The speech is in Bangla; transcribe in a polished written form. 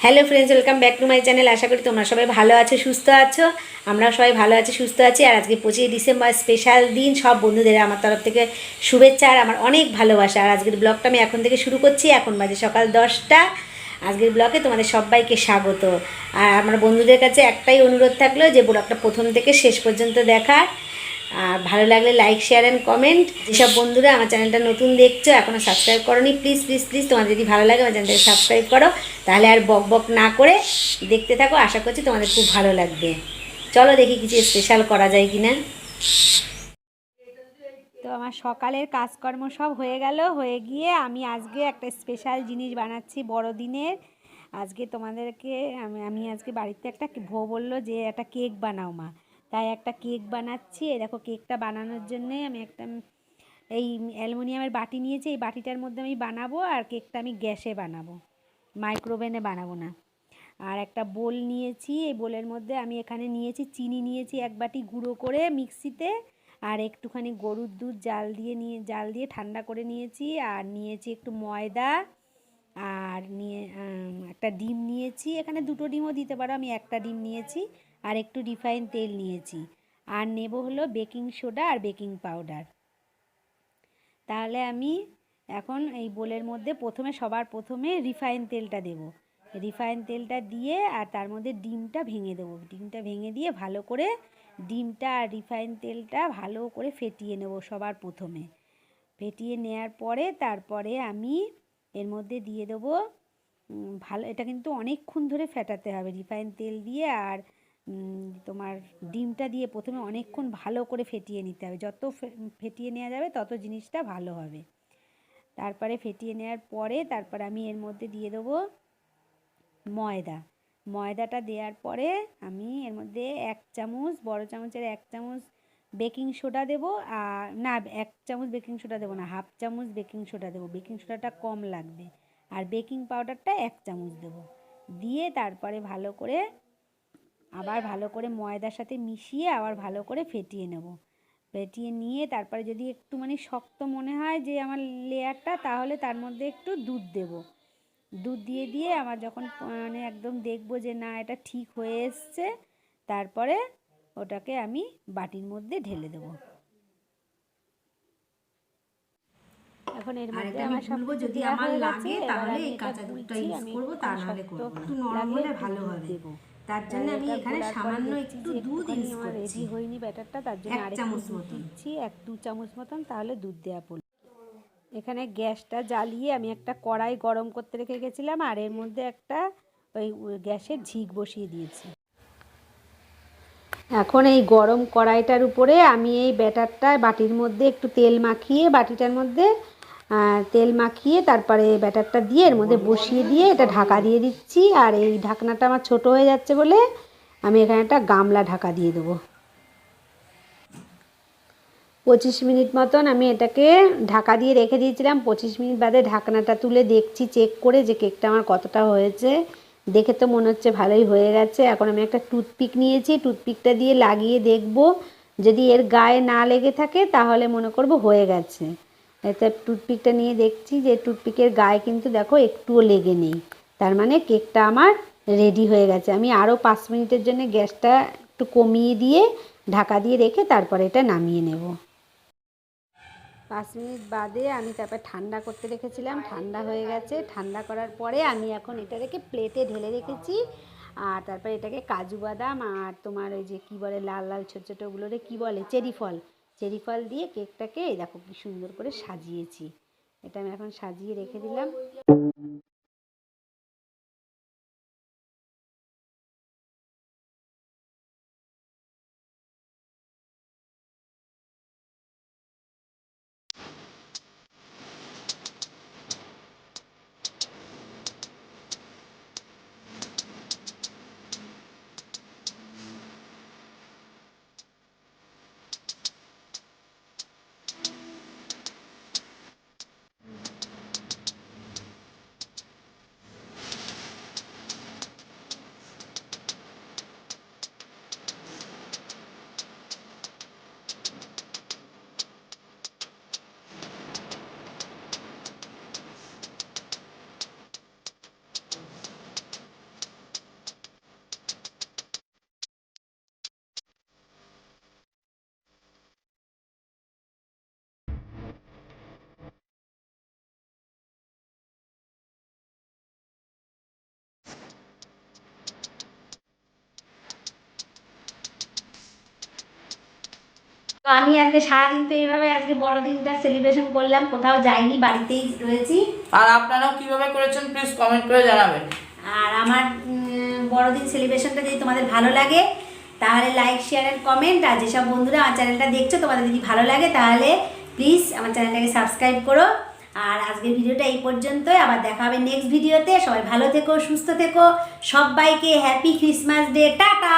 Hello friends, welcome back to my channel. আশা করি তোমরা সবাই ভালো আছো, সুস্থ আছো। আমরাও সবাই ভালো আছি, সুস্থ আছি। আর আজকে 25 ডিসেম্বর স্পেশাল দিন। সব বন্ধুদের আমার তরফ থেকে শুভেচ্ছা আর আমার অনেক ভালোবাসা। আর আজকের ব্লগটা আমি এখন থেকে শুরু করছি। এখন বাজে সকাল 10টা। আজকের ব্লগে তোমাদের সবাইকে স্বাগত। আর আমার বন্ধুদের কাছে একটাই অনুরোধ থাকলো যে ব্লগটা প্রথম থেকে শেষ পর্যন্ত দেখার। আর ভালো লাগলে লাইক, শেয়ার অ্যান্ড কমেন্ট। যেসব বন্ধুরা আমার চ্যানেলটা নতুন দেখছো, এখনও সাবস্ক্রাইব করোনি, প্লিজ প্লিজ প্লিজ তোমাদের যদি ভালো লাগে আমার চ্যানেলটাকে সাবস্ক্রাইব করো। তাহলে আর বক বক না করে দেখতে থাকো। আশা করছি তোমাদের খুব ভালো লাগবে। চলো দেখি কিছু স্পেশাল করা যায় কিনা। তো আমার সকালের কাজকর্ম সব হয়ে গেল, হয়ে গিয়ে আমি আজকে একটা স্পেশাল জিনিস বানাচ্ছি বড়দিনের। আজকে তোমাদেরকে আমি আজকে বাড়িতে একটা বললো যে একটা কেক বানাও মা, তাই একটা কেক বানাচ্ছি। এই দেখো, কেকটা বানানোর জন্যে আমি একটা এই অ্যালুমিনিয়ামের বাটি নিয়েছি। এই বাটিটার মধ্যে আমি বানাবো, আর কেকটা আমি গ্যাসে বানাবো, মাইক্রোওভেনে বানাবো না। আর একটা বোল নিয়েছি, এই বোলের মধ্যে আমি এখানে নিয়েছি চিনি, নিয়েছি এক বাটি গুঁড়ো করে মিক্সিতে, আর একটুখানি গরুর দুধ জাল দিয়ে ঠান্ডা করে নিয়েছি। আর নিয়েছি একটু ময়দা, আর নিয়ে একটা ডিম নিয়েছি। এখানে দুটো ডিমও দিতে পারো, আমি একটা ডিম নিয়েছি। আর একটু রিফাইন তেল নিয়েছি। আর নেব হলো বেকিং সোডা আর বেকিং পাউডার। তাহলে আমি এখন এই বোলের মধ্যে সবার প্রথমে রিফাইন তেলটা দেব। রিফাইন তেলটা দিয়ে আর তার মধ্যে ডিমটা ভেঙে দেবো। ডিমটা ভেঙে দিয়ে ভালো করে ডিমটা আর রিফাইন তেলটা ভালো করে ফেটিয়ে নেব সবার প্রথমে। ফেটিয়ে নেওয়ার পরে তারপরে আমি এর মধ্যে দিয়ে দেবো ভালো, এটা কিন্তু অনেকক্ষণ ধরে ফেটাতে হবে রিফাইন তেল দিয়ে। আর তোমার ডিমটা দিয়ে প্রথমে অনেকক্ষণ ভালো করে ফেটিয়ে নিতে হবে। যত ফেটিয়ে নেওয়া যাবে তত জিনিসটা ভালো হবে। তারপরে ফেটিয়ে নেওয়ার পরে তারপর আমি এর মধ্যে দিয়ে দেবো ময়দা। ময়দাটা দেওয়ার পরে আমি এর মধ্যে বড় চামচের 1 চামচ বেকিং সোডা দেবো। আর না, 1 চামচ বেকিং সোডা দেবো না, হাফ চামচ বেকিং সোডা দেবো। বেকিং সোডাটা কম লাগবে। আর বেকিং পাউডারটা 1 চামচ দেবো। দিয়ে তারপরে ভালো করে ময়দার সাথে মিশিয়ে আবার ভালো করে ফেটিয়ে নেব। ফেটিয়ে নিয়ে তারপরে যদি একটু মানে শক্ত মনে হয় যে আমার লেয়ারটা, তাহলে তার মধ্যে একটু দুধ দেব। দুধ দিয়ে আমার যখন মানে একদম দেখবো যে না এটা ঠিক হয়ে এসছে, তারপরে ওটাকে আমি বাটির মধ্যে ঢেলে দেবো। এখন এর মধ্যে আমার সব কিছু দেওয়া হয়ে গেছে। এবার আমি এটা গুলছি। আমি একটুখানি শক্ত লাগলে একটু দুধ দেবো। তার জন্য আমি এখানে সামান্য একটু দুধ আমার রেডি হয়নি ব্যাটারটা, তার জন্য আরেকটু দুধ দিচ্ছি, 1-2 চামচ মতন, তাহলে দুধ দেওয়া পড়লো। এখানে গ্যাসটা জ্বালিয়ে আমি একটা কড়াই গরম করতে রেখে গেছিলাম, আর এর মধ্যে একটা ওই গ্যাসের ঝিক বসিয়ে দিয়েছি। এখন এই গরম কড়াইটার উপরে আমি এই ব্যাটারটা বাটির মধ্যে একটু বাটিটার মধ্যে তেল মাখিয়ে তারপরে ব্যাটারটা দিয়ে এর মধ্যে বসিয়ে দিয়ে এটা ঢাকা দিয়ে দিচ্ছি। আর এই ঢাকনাটা আমার ছোট হয়ে যাচ্ছে বলে আমি এখানে একটা গামলা ঢাকা দিয়ে দেবো। 25 মিনিট মতন আমি এটাকে ঢাকা দিয়ে রেখে দিয়েছিলাম। 25 মিনিট বাদে ঢাকনাটা তুলে দেখছি, চেক করে যে কেকটা আমার কতটা হয়েছে। দেখে তো মনে হচ্ছে ভালোই হয়ে গেছে। এখন আমি একটা টুথপিক নিয়েছি, টুথপিকটা দিয়ে লাগিয়ে দেখব। যদি এর গায়ে না লেগে থাকে তাহলে মনে করব হয়ে গেছে। এতে টুথপিকটা নিয়ে দেখছি যে টুথপিকের গায়ে কিন্তু দেখো একটুও লেগে নেই, তার মানে কেকটা আমার রেডি হয়ে গেছে। আমি আরও 5 মিনিটের জন্য গ্যাসটা একটু কমিয়ে দিয়ে ঢাকা দিয়ে রেখে তারপরে এটা নামিয়ে নেব। 5 মিনিট বাদে আমি তারপর ঠান্ডা করতে রেখেছিলাম, ঠান্ডা হয়ে গেছে। ঠান্ডা করার পরে আমি এখন এটা রেখে প্লেটে ঢেলে রেখেছি। আর তারপরে এটাকে কাজু বাদাম আর তোমার ওই যে কী বলে লাল লাল ছোটো ছোটোগুলোরে কী বলে, চেরি ফল দিয়ে কেকটাকে এই দেখো কি সুন্দর করে সাজিয়েছি। এটা আমি এখন সাজিয়ে রেখে দিলাম। আমি আজকে সারাদিন তো এইভাবে আজকে বড়দিনটা সেলিব্রেশন করলাম, কোথাও যাইনি, বাড়িতেই রয়েছি। আর আপনারাও কিভাবে করেছেন প্লিজ কমেন্ট করে জানাবেন। আর আমার বড়দিন সেলিব্রেশনটা যদি তোমাদের ভালো লাগে তাহলে লাইক শেয়ার অ্যান্ড কমেন্ট। আর যেসব বন্ধুরা আমার চ্যানেলটা দেখছো তোমাদের যদি ভালো লাগে তাহলে প্লিজ আমার চ্যানেলটাকে সাবস্ক্রাইব করো। আর আজকের ভিডিওটা এই পর্যন্তই, আবার দেখা হবে নেক্সট ভিডিওতে। সবাই ভালো থেকো, সুস্থ থেকো, সবাইকে হ্যাপি ক্রিসমাস ডে, টাটা।